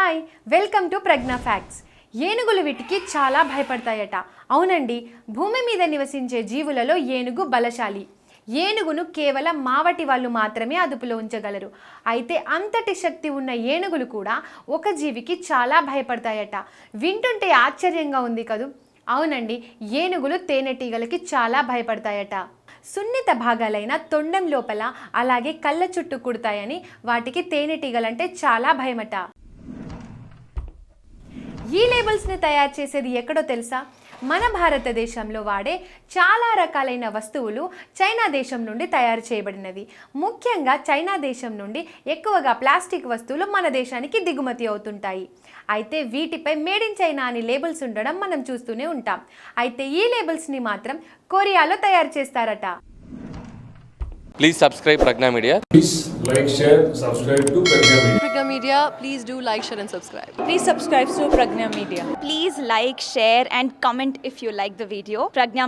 Hi welcome to Pragna facts. ఏనుగులు వీటికి చాలా భయపడతాయట. అవునండి, భూమి మీద నివసించే జీవులలో ఏనుగు బలశాలి. ఏనుగును కేవలం మావటి వాళ్ళు మాత్రమే అదుపులో ఉంచగలరు. అయితే అంతటి శక్తి ఉన్న ఏనుగులు కూడా ఒక జీవికి చాలా భయపడతాయట. వింటుంటే ఆశ్చర్యంగా ఉంది కదూ. అవునండి, ఏనుగులు తేనెటీగలకి చాలా భయపడతాయట. సున్నిత భాగాలైన తొండం లోపల అలాగే కళ్ళ చుట్టూ కుడతాయని వాటికి తేనెటీగలంటే చాలా భయమట. ఈ లేబుల్స్ని తయారు చేసేది ఎక్కడో తెలుసా? మన భారతదేశంలో వాడే చాలా రకాలైన వస్తువులు చైనా దేశం నుండి తయారు చేయబడినవి. ముఖ్యంగా చైనా దేశం నుండి ఎక్కువగా ప్లాస్టిక్ వస్తువులు మన దేశానికి దిగుమతి అవుతుంటాయి. అయితే వీటిపై మేడ్ ఇన్ చైనా అని లేబుల్స్ ఉండడం మనం చూస్తూనే ఉంటాం. అయితే ఈ లేబుల్స్ని మాత్రం కొరియాలో తయారు చేస్తారట. Please subscribe Pragna Media. Please like, share, subscribe to Pragna Media. Pragna Media, please do like, share and subscribe. Please subscribe to Pragna Media. Please like, share and comment if you like the video. Pragna Media.